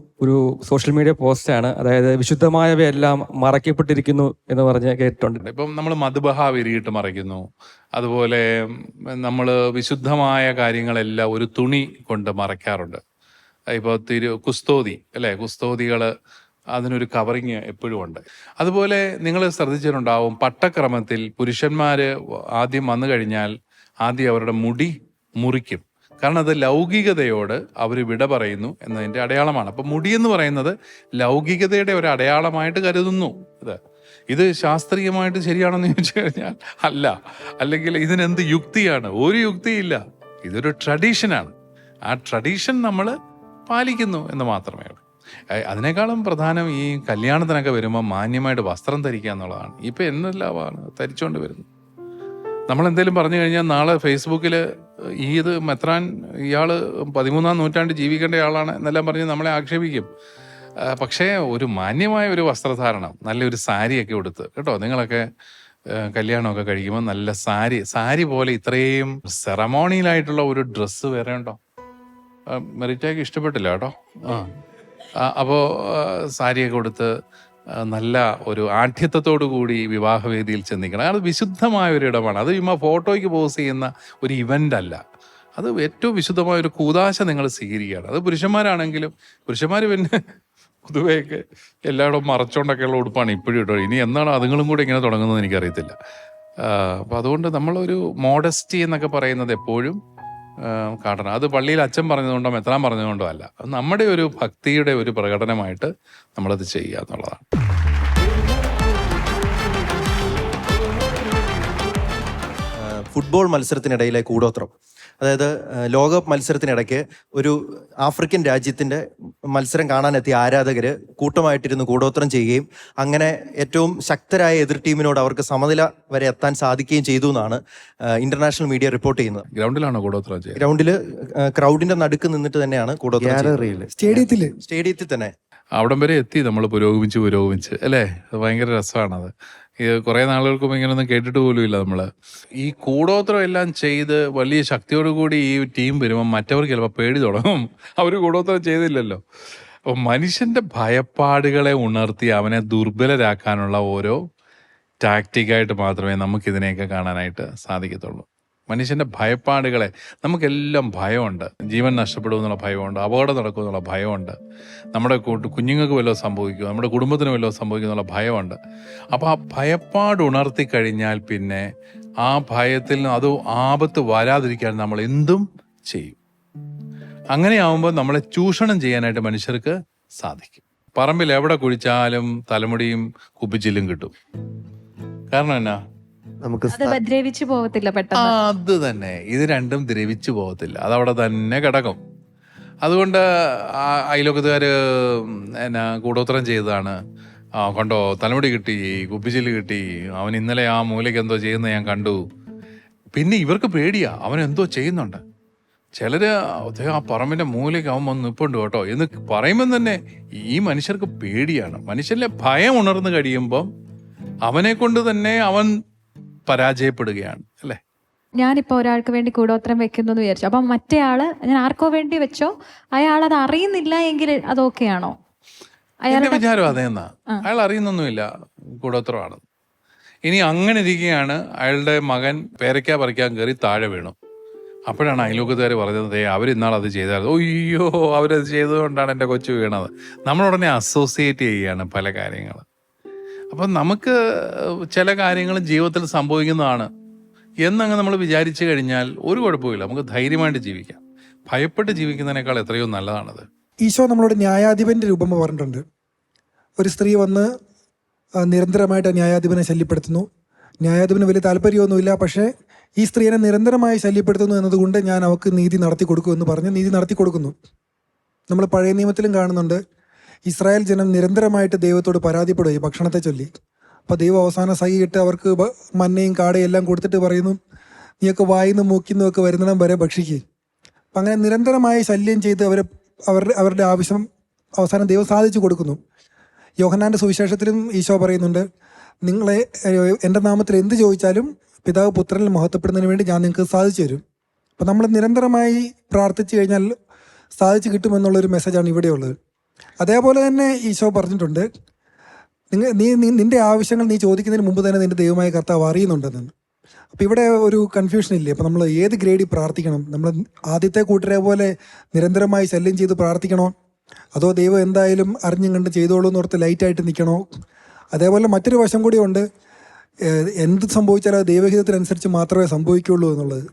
സോഷ്യൽ മീഡിയ പോസ്റ്റാണ്. അതായത് വിശുദ്ധമായവയെല്ലാം മറയ്ക്കപ്പെട്ടിരിക്കുന്നു എന്ന് പറഞ്ഞ് കേട്ടിട്ടുണ്ട്. ഇപ്പം നമ്മൾ മധുബഹ വിരിയിട്ട് മറയ്ക്കുന്നു. അതുപോലെ നമ്മൾ വിശുദ്ധമായ കാര്യങ്ങളെല്ലാം ഒരു തുണി കൊണ്ട് മറയ്ക്കാറുണ്ട്. ഇപ്പോൾ കുസ്തോതി, അല്ലേ, കുസ്തോതികൾ അതിനൊരു കവറിങ് എപ്പോഴും ഉണ്ട്. അതുപോലെ നിങ്ങൾ ശ്രദ്ധിച്ചിട്ടുണ്ടാവും, പട്ടക്രമത്തിൽ പുരുഷന്മാർ ആദ്യം വന്നു കഴിഞ്ഞാൽ ആദ്യം അവരുടെ മുടി മുറിക്കും. കാരണം അത് ലൗകികതയോട് അവർ വിട പറയുന്നു എന്നതിൻ്റെ അടയാളമാണ്. അപ്പം മുടിയെന്ന് പറയുന്നത് ലൗകികതയുടെ ഒരു അടയാളമായിട്ട് കരുതുന്നു. ഇത് ശാസ്ത്രീയമായിട്ട് ശരിയാണെന്ന് ചോദിച്ചു കഴിഞ്ഞാൽ അല്ല. അല്ലെങ്കിൽ ഇതിനെന്ത് യുക്തിയാണ്? ഒരു യുക്തിയില്ല. ഇതൊരു ട്രഡീഷനാണ്. ആ ട്രഡീഷൻ നമ്മൾ പാലിക്കുന്നു എന്ന് മാത്രമേ ഉള്ളൂ. അതിനേക്കാളും പ്രധാനം ഈ കല്യാണത്തിനൊക്കെ വരുമ്പോൾ മാന്യമായിട്ട് വസ്ത്രം ധരിക്കുക എന്നുള്ളതാണ്. ഇപ്പം എന്നെല്ലാമാണ് ധരിച്ചുകൊണ്ട് വരുന്നത്. നമ്മളെന്തേലും പറഞ്ഞു കഴിഞ്ഞാൽ നാളെ ഫേസ്ബുക്കിൽ ഇത് മെത്രാൻ, ഇയാൾ 13-ാം നൂറ്റാണ്ട് ജീവിക്കേണ്ട ആളാണ് എന്നെല്ലാം പറഞ്ഞ് നമ്മളെ ആക്ഷേപിക്കും. പക്ഷേ ഒരു മാന്യമായ ഒരു വസ്ത്രധാരണം, നല്ലൊരു സാരിയൊക്കെ ഉടുത്ത് കേട്ടോ, നിങ്ങളൊക്കെ കല്യാണമൊക്കെ കഴിക്കുമ്പോൾ നല്ല സാരി പോലെ ഇത്രയും സെറമോണിയലായിട്ടുള്ള ഒരു ഡ്രസ്സ് വേറെ ഉണ്ടോ? മെറിറ്റയ്ക്ക് ഇഷ്ടപ്പെട്ടില്ല കേട്ടോ. അപ്പോൾ സാരിയൊക്കെ കൊടുത്ത് നല്ല ഒരു ആഠ്യത്വത്തോടു കൂടി വിവാഹവേദിയിൽ ചെന്നിക്കണം. അത് വിശുദ്ധമായ ഒരു ഇടമാണ്. അത് ചുമ്മാ ഫോട്ടോയ്ക്ക് പോസ് ചെയ്യുന്ന ഒരു ഇവൻ്റ് അല്ല. അത് ഏറ്റവും വിശുദ്ധമായ ഒരു കൂദാശ നിങ്ങൾ സ്വീകരിക്കുകയാണ്. അത് പുരുഷന്മാരാണെങ്കിലും, പുരുഷന്മാർ പിന്നെ പൊതുവെയൊക്കെ എല്ലായിടവും മറച്ചോണ്ടൊക്കെയുള്ള ഉടുപ്പാണ് ഇപ്പോഴും ഇട്ടോ. ഇനി എന്നാണ് അതുങ്ങളും കൂടെ ഇങ്ങനെ തുടങ്ങുന്നത് എനിക്കറിയത്തില്ല. അപ്പം അതുകൊണ്ട് നമ്മളൊരു മോഡസ്റ്റി എന്നൊക്കെ പറയുന്നത് എപ്പോഴും കാട്ടണം. അത് പള്ളിയിൽ അച്ഛൻ പറഞ്ഞതുകൊണ്ടോ മെത്രാൻ പറഞ്ഞതുകൊണ്ടോ അല്ല. അത് നമ്മുടെ ഒരു ഭക്തിയുടെ ഒരു പ്രകടനമായിട്ട് നമ്മളത് ചെയ്യുക എന്നുള്ളതാണ്. ഫുട്ബോൾ മത്സരത്തിനിടയിലെ കൂടോത്രം, അതായത് ലോകകപ്പ് മത്സരത്തിനിടയ്ക്ക് ഒരു ആഫ്രിക്കൻ രാജ്യത്തിൻ്റെ മത്സരം കാണാനെത്തിയ ആരാധകർ കൂട്ടമായിട്ടിരുന്ന് കൂടോത്രം ചെയ്യുകയും അങ്ങനെ ഏറ്റവും ശക്തരായ എതിർ ടീമിനോട് അവർക്ക് സമനില വരെ എത്താൻ സാധിക്കുകയും ചെയ്തു എന്നാണ് ഇന്റർനാഷണൽ മീഡിയ റിപ്പോർട്ട് ചെയ്യുന്നത്. ഗ്രൗണ്ടിലാണോ കൂടോത്രം ചെയ്യുക? ഗ്രൗണ്ടിൽ ക്രൗഡിന്റെ നടുക്ക് നിന്നിട്ട് തന്നെയാണ് കൂടോത്രം സ്റ്റേഡിയത്തിൽ തന്നെ. അവിടം വരെ എത്തി നമ്മൾ പുരോഗമിച്ച് അല്ലേ? അത് ഭയങ്കര രസമാണത്. ഇത് കുറേ നാളുകൾക്ക് മുമ്പ് ഇങ്ങനെയൊന്നും കേട്ടിട്ട് പോലും ഇല്ല നമ്മൾ. ഈ കൂടോത്രം എല്ലാം ചെയ്ത് വലിയ ശക്തിയോടുകൂടി ഈ ടീം വരുമ്പോൾ മറ്റവർക്ക് ചിലപ്പോൾ പേടി തുടങ്ങും. അവർ കൂടോത്രം ചെയ്തില്ലല്ലോ. അപ്പോൾ മനുഷ്യൻ്റെ ഭയപ്പാടുകളെ ഉണർത്തി അവനെ ദുർബലരാക്കാനുള്ള ഓരോ ടാക്റ്റിക്കായിട്ട് മാത്രമേ നമുക്കിതിനെയൊക്കെ കാണാനായിട്ട് സാധിക്കത്തുള്ളൂ. മനുഷ്യൻ്റെ ഭയപ്പാടുകളെ, നമുക്കെല്ലാം ഭയമുണ്ട്. ജീവൻ നഷ്ടപ്പെടുമെന്നുള്ള ഭയമുണ്ട്, അപകടം നടക്കുമെന്നുള്ള ഭയമുണ്ട്, നമ്മുടെ കുഞ്ഞുങ്ങൾക്ക് വല്ലതും സംഭവിക്കും, നമ്മുടെ കുടുംബത്തിന് വല്ലതും സംഭവിക്കുമെന്നുള്ള ഭയമുണ്ട്. അപ്പോൾ ആ ഭയപ്പാട് ഉണർത്തി കഴിഞ്ഞാൽ പിന്നെ ആ ഭയത്തിൽ നിന്ന് അത് ആപത്ത് വരാതിരിക്കാൻ നമ്മൾ എന്തും ചെയ്യും. അങ്ങനെയാവുമ്പോൾ നമ്മളെ ചൂഷണം ചെയ്യാനായിട്ട് മനുഷ്യർക്ക് സാധിക്കും. പറമ്പിൽ എവിടെ കുഴിച്ചാലും തലമുടിയും കുപ്പിച്ചില്ലും കിട്ടും. കാരണം എന്നാ? അത് ദ്രവിച്ചു പോകത്തില്ല പെട്ടെന്ന്. അത് തന്നെ, ഇത് രണ്ടും ദ്രവിച്ചു പോകത്തില്ല, അതവിടെ തന്നെ കിടക്കും. അതുകൊണ്ട് അയലോക്കത്തുകാർ എന്നാ കൂടോത്രം ചെയ്തതാണ്, കണ്ടോ തലമുടി കിട്ടി, കുപ്പിച്ചില് കിട്ടി, അവൻ ഇന്നലെ ആ മൂലയ്ക്ക് എന്തോ ചെയ്യുന്നത് ഞാൻ കണ്ടു. പിന്നെ ഇവർക്ക് പേടിയാ, അവൻ എന്തോ ചെയ്യുന്നുണ്ട്. ചിലര് ആ പറമ്പിന്റെ മൂലയ്ക്ക് അവൻ വന്ന് നിൽപ്പുണ്ട് കേട്ടോ എന്ന് പറയുമ്പം തന്നെ ഈ മനുഷ്യർക്ക് പേടിയാണ്. മനുഷ്യന്റെ ഭയം ഉണർന്നു കഴിയുമ്പം അവനെ കൊണ്ട് തന്നെ അവൻ പരാജയപ്പെടുകയാണ് അല്ലേ? ഞാനിപ്പോൾ ഒരാൾക്ക് വേണ്ടി കൂടോത്രം വെക്കുന്നു എന്ന് വിചാരിച്ചു. അപ്പം മറ്റേ ആള് ഞാൻ ആർക്കോ വേണ്ടി വെച്ചോ, അയാൾ അത് അറിയുന്നില്ല എങ്കിൽ അത് ഓക്കെയാണോ? എന്റെ വിചാരം അതേന്നാ. അയാൾ അറിയുന്നൊന്നുമില്ല കൂടോത്രമാണ്. ഇനി അങ്ങനെ ഇരിക്കുകയാണ്, അയാളുടെ മകൻ പേരയ്ക്ക പറിക്കാൻ കയറി താഴെ വീണു. അപ്പോഴാണ് അയൽവക്കത്തുകാർ പറഞ്ഞത്, അവരിന്നാൾ അത് ചെയ്തായിരുന്നു, അയ്യോ അവരത് ചെയ്തതുകൊണ്ടാണ് എൻ്റെ കൊച്ചു വീണത്. നമ്മളുടനെ അസോസിയേറ്റ് ചെയ്യുകയാണ് പല കാര്യങ്ങൾ. അപ്പം നമുക്ക് ചില കാര്യങ്ങൾ ജീവിതത്തിൽ സംഭവിക്കുന്നതാണ് എന്നങ്ങ് നമ്മൾ വിചാരിച്ചു കഴിഞ്ഞാൽ ഒരു കുഴപ്പമില്ല, നമുക്ക് ധൈര്യമായിട്ട് ജീവിക്കാം. ഭയപ്പെട്ട് ജീവിക്കുന്നതിനേക്കാൾ എത്രയോ നല്ലതാണത്. ഈശോ നമ്മളോട് ന്യായാധിപന്റെ രൂപം പറഞ്ഞിട്ടുണ്ട്. ഒരു സ്ത്രീ വന്ന് നിരന്തരമായിട്ട് ന്യായാധിപനെ ശല്യപ്പെടുത്തുന്നു. ന്യായാധിപന് വലിയ താല്പര്യമൊന്നുമില്ല, പക്ഷേ ഈ സ്ത്രീയെ നിരന്തരമായി ശല്യപ്പെടുത്തുന്നു എന്നതുകൊണ്ട് ഞാൻ അവൾക്ക് നീതി നടത്തി കൊടുക്കുമെന്ന് പറഞ്ഞ് നീതി നടത്തി കൊടുക്കുന്നു. നമ്മൾ പഴയ നിയമത്തിലും കാണുന്നുണ്ട്, ഇസ്രായേൽ ജനം നിരന്തരമായിട്ട് ദൈവത്തോട് പരാതിപ്പെടുക ഈ ഭക്ഷണത്തെ ചൊല്ലി. അപ്പോൾ ദൈവം അവസാനം സഹിയിട്ട് അവർക്ക് മന്നയും കാടയും എല്ലാം കൊടുത്തിട്ട് പറയുന്നു, നീയൊക്കെ വായിന്ന് മൂക്കിന്നും ഒക്കെ വരുന്നിടം വരെ ഭക്ഷിക്കുക. അപ്പം അങ്ങനെ നിരന്തരമായി ശല്യം ചെയ്ത് അവരുടെ ആവശ്യം അവസാനം ദൈവം സാധിച്ചു കൊടുക്കുന്നു. യോഹന്നാൻ്റെ സുവിശേഷത്തിലും ഈശോ പറയുന്നുണ്ട്, നിങ്ങളെ എൻ്റെ നാമത്തിൽ എന്ത് ചോദിച്ചാലും പിതാവ് പുത്രനിൽ മഹത്വപ്പെടുന്നതിന് വേണ്ടി ഞാൻ നിങ്ങൾക്ക് സാധിച്ചു തരും. അപ്പം നമ്മൾ നിരന്തരമായി പ്രാർത്ഥിച്ചു കഴിഞ്ഞാൽ സാധിച്ചു കിട്ടുമെന്നുള്ളൊരു മെസ്സേജാണ് ഇവിടെയുള്ളത്. അതേപോലെ തന്നെ ഈശോ പറഞ്ഞിട്ടുണ്ട്, നിന്റെ ആവശ്യങ്ങൾ നീ ചോദിക്കുന്നതിന് മുമ്പ് തന്നെ നിന്റെ ദൈവമായ കർത്താവ് അറിയുന്നുണ്ടെന്ന്. അപ്പോൾ ഇവിടെ ഒരു കൺഫ്യൂഷൻ ഇല്ലേ? അപ്പോൾ നമ്മൾ ഏത് ഗ്രേഡിൽ പ്രാർത്ഥിക്കണം? നമ്മൾ ആദ്യത്തെ കൂട്ടരെ പോലെ നിരന്തരമായി ശല്യം ചെയ്ത് പ്രാർത്ഥിക്കണോ, അതോ ദൈവം എന്തായാലും അറിഞ്ഞും കണ്ട് ചെയ്തോളൂ എന്നോർത്ത് ലൈറ്റായിട്ട് നിൽക്കണോ? അതേപോലെ മറ്റൊരു വശം കൂടിയുണ്ട്, എന്ത് സംഭവിച്ചാലും അത് ദൈവഹിതത്തിനനുസരിച്ച് മാത്രമേ സംഭവിക്കുകയുള്ളൂ എന്നുള്ളത്.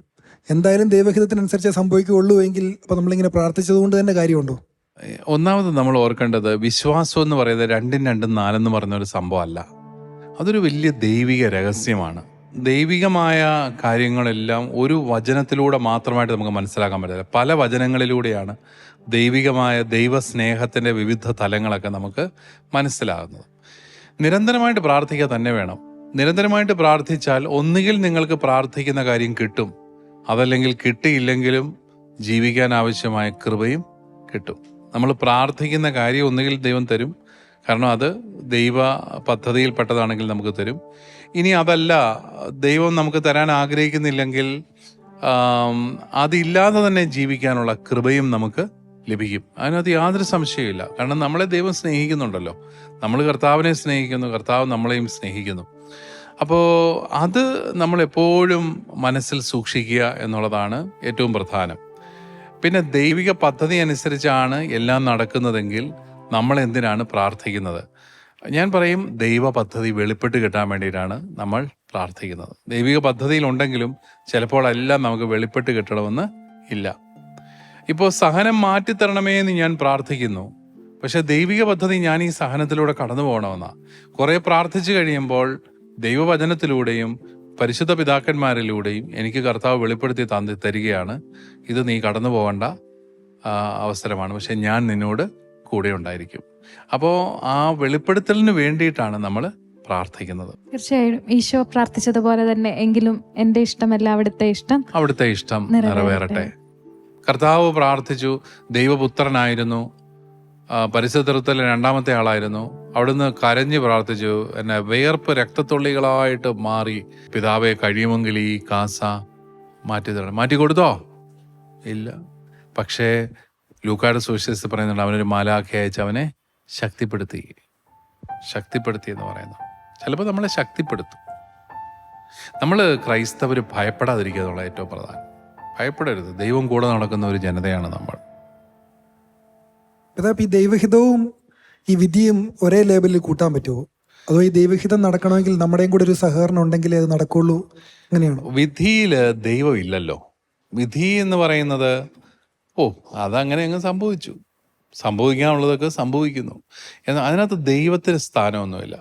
എന്തായാലും ദൈവഹിതത്തിനനുസരിച്ചേ സംഭവിക്കുകയുള്ളൂ എങ്കിൽ അപ്പോൾ നമ്മളിങ്ങനെ പ്രാർത്ഥിച്ചത് കൊണ്ട് തന്നെ കാര്യമുണ്ടോ? ഒന്നാമത് നമ്മൾ ഓർക്കേണ്ടത്, വിശ്വാസം എന്ന് പറയുന്നത് 2 2 4 പറഞ്ഞൊരു സംഭവമല്ല. അതൊരു വലിയ ദൈവിക രഹസ്യമാണ്. ദൈവികമായ കാര്യങ്ങളെല്ലാം ഒരു വചനത്തിലൂടെ മാത്രമായിട്ട് നമുക്ക് മനസ്സിലാക്കാൻ പറ്റില്ല. പല വചനങ്ങളിലൂടെയാണ് ദൈവികമായ ദൈവസ്നേഹത്തിൻ്റെ വിവിധ തലങ്ങളൊക്കെ നമുക്ക് മനസ്സിലാകുന്നത്. നിരന്തരമായിട്ട് പ്രാർത്ഥിക്കുക തന്നെ വേണം. നിരന്തരമായിട്ട് പ്രാർത്ഥിച്ചാൽ ഒന്നുകിൽ നിങ്ങൾക്ക് പ്രാർത്ഥിക്കുന്ന കാര്യം കിട്ടും, അതല്ലെങ്കിൽ കിട്ടിയില്ലെങ്കിലും ജീവിക്കാൻ ആവശ്യമായ കൃപയും കിട്ടും. നമ്മൾ പ്രാർത്ഥിക്കുന്ന കാര്യം ഒന്നുകിൽ ദൈവം തരും, കാരണം അത് ദൈവ പദ്ധതിയിൽപ്പെട്ടതാണെങ്കിൽ നമുക്ക് തരും. ഇനി അതല്ല, ദൈവം നമുക്ക് തരാൻ ആഗ്രഹിക്കുന്നില്ലെങ്കിൽ അതില്ലാതെ തന്നെ ജീവിക്കാനുള്ള കൃപയും നമുക്ക് ലഭിക്കും. അതിനകത്ത് യാതൊരു സംശയമില്ല. കാരണം നമ്മളെ ദൈവം സ്നേഹിക്കുന്നുണ്ടല്ലോ. നമ്മൾ കർത്താവിനെ സ്നേഹിക്കുന്നു, കർത്താവ് നമ്മളെയും സ്നേഹിക്കുന്നു. അപ്പോൾ അത് നമ്മളെപ്പോഴും മനസ്സിൽ സൂക്ഷിക്കുക എന്നുള്ളതാണ് ഏറ്റവും പ്രധാനം. പിന്നെ ദൈവിക പദ്ധതി അനുസരിച്ചാണ് എല്ലാം നടക്കുന്നതെങ്കിൽ നമ്മൾ എന്തിനാണ് പ്രാർത്ഥിക്കുന്നത്? ഞാൻ പറയും, ദൈവ പദ്ധതി വെളിപ്പെട്ട് കിട്ടാൻ വേണ്ടിയിട്ടാണ് നമ്മൾ പ്രാർത്ഥിക്കുന്നത്. ദൈവിക പദ്ധതിയിലുണ്ടെങ്കിലും ചിലപ്പോൾ എല്ലാം നമുക്ക് വെളിപ്പെട്ട് കിട്ടണമെന്ന് ഇല്ല. ഇപ്പോൾ സഹനം മാറ്റിത്തരണമേ എന്ന് ഞാൻ പ്രാർത്ഥിക്കുന്നു, പക്ഷെ ദൈവിക പദ്ധതി ഞാൻ ഈ സഹനത്തിലൂടെ കടന്നു പോകണമെന്നാണ്. കുറേ പ്രാർത്ഥിച്ചു കഴിയുമ്പോൾ ദൈവവചനത്തിലൂടെയും പരിശുദ്ധ പിതാക്കന്മാരിലൂടെയും എനിക്ക് കർത്താവ് വെളിപ്പെടുത്തി തരികയാണ്, ഇത് നീ കടന്നു പോകേണ്ട അവസരമാണ്, പക്ഷെ ഞാൻ നിന്നോട് കൂടെ ഉണ്ടായിരിക്കും. അപ്പോൾ ആ വെളിപ്പെടുത്തലിന് വേണ്ടിയിട്ടാണ് നമ്മൾ പ്രാർത്ഥിക്കുന്നത്. തീർച്ചയായും ഈശോ പ്രാർത്ഥിച്ചതുപോലെ തന്നെ, എങ്കിലും എൻ്റെ ഇഷ്ടമല്ല അവിടുത്തെ ഇഷ്ടം നിറവേറട്ടെ. കർത്താവ് പ്രാർത്ഥിച്ചു, ദൈവപുത്രനായിരുന്നു, പരിശുദ്ധത്തിൽ 2ാമത്തെ ആളായിരുന്നു. അവിടുന്ന് കരഞ്ഞ് പ്രാർത്ഥിച്ചു, എന്നെ വിയർപ്പ് രക്തത്തുള്ളികളായിട്ട് മാറി, പിതാവെ കഴിയുമെങ്കിൽ ഈ കാസ മാറ്റി കൊടുത്തോ? ഇല്ല. പക്ഷേ ലൂക്കായുടെ സുവിശേഷത്തിൽ പറയുന്നുണ്ട്, അവനൊരു മാലാഖയെ അയച്ച് അവനെ ശക്തിപ്പെടുത്തി എന്ന് പറയുന്നു. ചിലപ്പോൾ നമ്മളെ ശക്തിപ്പെടുത്തും. നമ്മൾ ക്രൈസ്തവർ ഭയപ്പെടാതിരിക്കുക എന്നുള്ള ഏറ്റവും പ്രധാനം. ഭയപ്പെടരുത്. ദൈവം കൂടെ നടക്കുന്ന ഒരു ജനതയാണ് നമ്മൾ. ഈ ദൈവഹിതവും ഈ വിധിയും ഒരേ ലേബലിൽ കൂട്ടാൻ പറ്റുമോ? അതോ ഈ ദൈവഹിതം നടക്കണമെങ്കിൽ നമ്മുടെയും കൂടെ ഒരു സഹകരണം ഉണ്ടെങ്കിലേ അത് നടക്കുള്ളൂ, അങ്ങനെയാണോ? വിധിയിൽ ദൈവം ഇല്ലല്ലോ. വിധി എന്ന് പറയുന്നത് അതങ്ങനെ അങ്ങ് സംഭവിക്കാനുള്ളതൊക്കെ സംഭവിക്കുന്നു. എന്നാൽ അതിനകത്ത് ദൈവത്തിന് സ്ഥാനമൊന്നുമില്ല.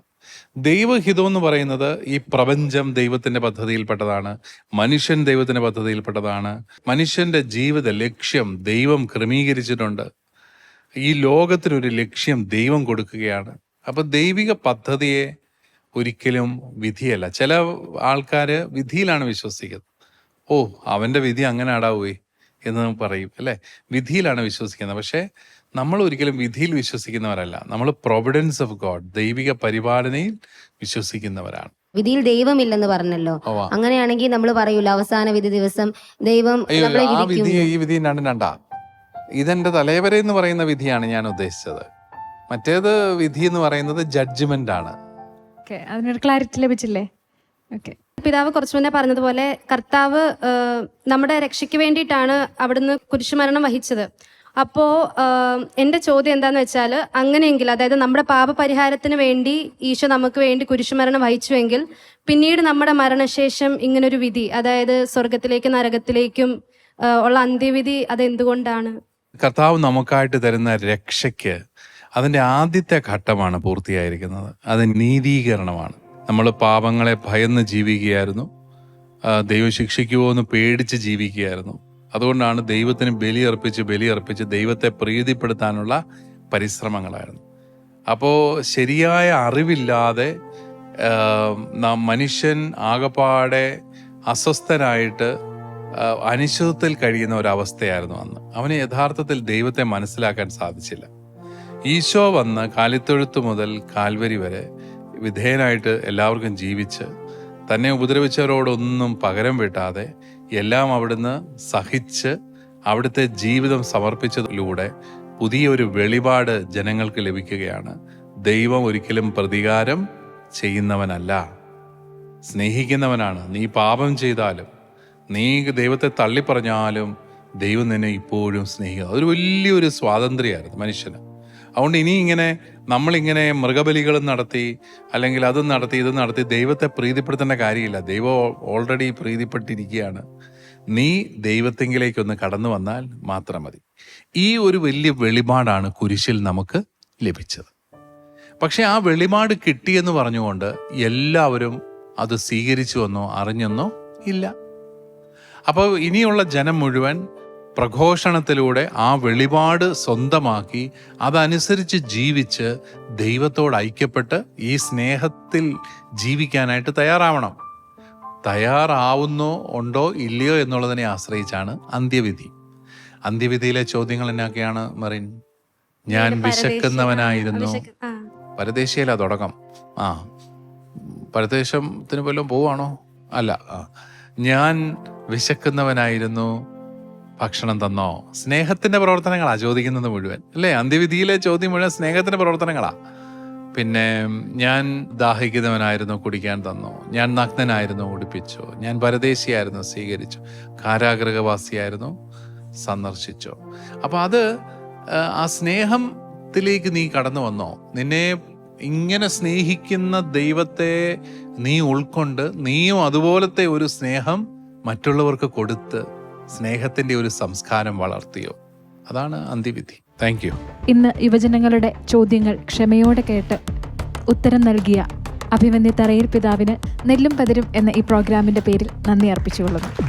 ദൈവഹിതം എന്ന് പറയുന്നത് ഈ പ്രപഞ്ചം ദൈവത്തിന്റെ പദ്ധതിയിൽപ്പെട്ടതാണ്, മനുഷ്യൻ ദൈവത്തിന്റെ പദ്ധതിയിൽപ്പെട്ടതാണ്. മനുഷ്യന്റെ ജീവിത ലക്ഷ്യം ദൈവം ക്രമീകരിച്ചിട്ടുണ്ട്. ഈ ലോകത്തിനൊരു ലക്ഷ്യം ദൈവം കൊടുക്കുകയാണ്. അപ്പൊ ദൈവിക പദ്ധതിയെ ഒരിക്കലും വിധിയല്ല. ചില ആൾക്കാർ വിധിയിലാണ് വിശ്വസിക്കുന്നത്. അവന്റെ വിധി അങ്ങനെ അടാവുകയെ എന്ന് പറയും അല്ലേ, വിധിയിലാണ് വിശ്വസിക്കുന്നത്. പക്ഷെ നമ്മൾ ഒരിക്കലും വിധിയിൽ വിശ്വസിക്കുന്നവരല്ല. നമ്മൾ പ്രൊവിഡൻസ് ഓഫ് ഗോഡ്, ദൈവിക പരിപാലനയിൽ വിശ്വസിക്കുന്നവരാണ്. വിധിയിൽ ദൈവമില്ലെന്ന് പറഞ്ഞല്ലോ, അങ്ങനെയാണെങ്കിൽ നമ്മൾ പറയൂല അവസാന വിധി ദിവസം ദൈവം ആ വിധി ഈ വിധി രണ്ടാ. ഇതെന്റെ തലവരെ എന്ന് പറയുന്ന വിധിയാണ് ഞാൻ ഉദ്ദേശിച്ചത്. മറ്റേത് വിധി എന്ന് പറയുന്നത് ജഡ്ജ്മെന്റ് ആണ്. അതിനൊരു ക്ലാരിറ്റി ലഭിച്ചില്ലേ? ഓക്കെ. പിതാവ് കുറച്ചു മുന്നേ പറഞ്ഞതുപോലെ കർത്താവ് നമ്മുടെ രക്ഷയ്ക്ക് വേണ്ടിയിട്ടാണ് അവിടുന്ന് കുരിശുമരണം വഹിച്ചത്. അപ്പോൾ എൻ്റെ ചോദ്യം എന്താന്ന് വെച്ചാൽ, അങ്ങനെയെങ്കിൽ അതായത് നമ്മുടെ പാപപരിഹാരത്തിന് വേണ്ടി ഈശോ നമുക്ക് വേണ്ടി കുരിശുമരണം വഹിച്ചുവെങ്കിൽ പിന്നീട് നമ്മുടെ മരണശേഷം ഇങ്ങനൊരു വിധി, അതായത് സ്വർഗത്തിലേക്കും നരകത്തിലേക്കും ഉള്ള അന്ത്യവിധി, അതെന്തുകൊണ്ടാണ്? കർത്താവ് നമുക്കായിട്ട് തരുന്ന രക്ഷയ്ക്ക് അതിൻ്റെ ആദ്യത്തെ ഘട്ടമാണ് പൂർത്തിയായിരിക്കുന്നത്. അത് നീതീകരണമാണ്. നമ്മൾ പാപങ്ങളെ ഭയന്ന് ജീവിക്കുകയായിരുന്നു, ദൈവം ശിക്ഷിക്കുമോ എന്ന് പേടിച്ച് ജീവിക്കുകയായിരുന്നു. അതുകൊണ്ടാണ് ദൈവത്തിന് ബലിയർപ്പിച്ച് ദൈവത്തെ പ്രീതിപ്പെടുത്താനുള്ള പരിശ്രമങ്ങളായിരുന്നു. അപ്പോൾ ശരിയായ അറിവില്ലാതെ മനുഷ്യൻ ആകപ്പാടെ അസ്വസ്ഥനായിട്ട് അനിശ്ചിതത്തിൽ കഴിയുന്ന ഒരവസ്ഥയായിരുന്നു അന്ന്. അവന് യഥാർത്ഥത്തിൽ ദൈവത്തെ മനസ്സിലാക്കാൻ സാധിച്ചില്ല. ഈശോ വന്ന് കാലിത്തൊഴുത്ത് മുതൽ കാൽവരി വരെ വിധേയനായിട്ട് എല്ലാവർക്കും ജീവിച്ച് തന്നെ ഉപദ്രവിച്ചവരോടൊന്നും പകരം വീട്ടാതെ എല്ലാം അവിടുന്ന് സഹിച്ച് അവിടുത്തെ ജീവിതം സമർപ്പിച്ചതിലൂടെ പുതിയൊരു വെളിപാട് ജനങ്ങൾക്ക് ലഭിക്കുകയാണ്. ദൈവം ഒരിക്കലും പ്രതികാരം ചെയ്യുന്നവനല്ല, സ്നേഹിക്കുന്നവനാണ്. നീ പാപം ചെയ്താലും നീ ദൈവത്തെ തള്ളിപ്പറഞ്ഞാലും ദൈവം നിന്നെ ഇപ്പോഴും സ്നേഹിക്കുക. അതൊരു വലിയൊരു സ്വാതന്ത്ര്യമായിരുന്നു മനുഷ്യന്. അതുകൊണ്ട് ഇനി നമ്മളിങ്ങനെ മൃഗബലികളും നടത്തി അല്ലെങ്കിൽ അതും നടത്തി ഇതും നടത്തി ദൈവത്തെ പ്രീതിപ്പെടുത്തേണ്ട കാര്യമില്ല. ദൈവം ഓൾറെഡി പ്രീതിപ്പെട്ടിരിക്കുകയാണ്. നീ ദൈവത്തെങ്കിലേക്കൊന്ന് കടന്നു വന്നാൽ മാത്രം മതി. ഈ ഒരു വലിയ വെളിപാടാണ് കുരിശിൽ നമുക്ക് ലഭിച്ചത്. പക്ഷെ ആ വെളിപാട് കിട്ടിയെന്ന് പറഞ്ഞുകൊണ്ട് എല്ലാവരും അത് സ്വീകരിച്ചുവെന്നോ അറിഞ്ഞെന്നോ ഇല്ല. അപ്പോൾ ഇനിയുള്ള ജനം മുഴുവൻ പ്രഘോഷണത്തിലൂടെ ആ വെളിപാട് സ്വന്തമാക്കി അതനുസരിച്ച് ജീവിച്ച് ദൈവത്തോട് ഐക്യപ്പെട്ട് ഈ സ്നേഹത്തിൽ ജീവിക്കാനായിട്ട് തയ്യാറാവണം. തയ്യാറാവുന്നോ ഉണ്ടോ ഇല്ലയോ എന്നുള്ളതിനെ ആശ്രയിച്ചാണ് അന്ത്യവിധി. അന്ത്യവിധിയിലെ ചോദ്യങ്ങൾ എന്നൊക്കെയാണ് മെറിൻ? ഞാൻ വിശക്കുന്നവനായിരുന്നു. പരദേശിയല്ല തുടക്കം. പരദേശത്തിന് വല്ലതും പോവാണോ? അല്ല. ഞാൻ വിശക്കുന്നവനായിരുന്നു, ഭക്ഷണം തന്നോ? സ്നേഹത്തിന്റെ പ്രവർത്തനങ്ങളാ ചോദിക്കുന്നത് മുഴുവൻ, അല്ലേ? അന്ത്യവിധിയിലെ ചോദ്യം മുഴുവൻ സ്നേഹത്തിന്റെ പ്രവർത്തനങ്ങളാ. പിന്നെ ഞാൻ ദാഹിക്കുന്നവനായിരുന്നു, കുടിക്കാൻ തന്നോ? ഞാൻ നഗ്നനായിരുന്നു, ഉടുപ്പിച്ചോ? ഞാൻ പരദേശിയായിരുന്നു, സ്വീകരിച്ചോ? കാരാഗൃഹവാസിയായിരുന്നു, സന്ദർശിച്ചോ? അപ്പൊ അത് ആ സ്നേഹത്തിലേക്ക് നീ കടന്നു വന്നോ? നിന്നെ ഇങ്ങനെ സ്നേഹിക്കുന്ന ദൈവത്തെ നീ ഉൾക്കൊണ്ട് നീയും അതുപോലത്തെ ഒരു സ്നേഹം മറ്റുള്ളവർക്ക് കൊടുത്ത് സ്നേഹത്തിന്റെ ഒരു സംസ്കാരം വളർത്തിയോ? അതാണ് അന്ത്യവിധി. Thank you. ഇന്ന് യുവജനങ്ങളുടെ ചോദ്യങ്ങൾ ക്ഷമയോടെ കേട്ട് ഉത്തരം നൽകിയ അഭിമന്യ തറയിൽ പിതാവിന് നെല്ലും പതിരും എന്ന ഈ പ്രോഗ്രാമിന്റെ പേരിൽ നന്ദി അർപ്പിച്ചുകൊള്ളുന്നു.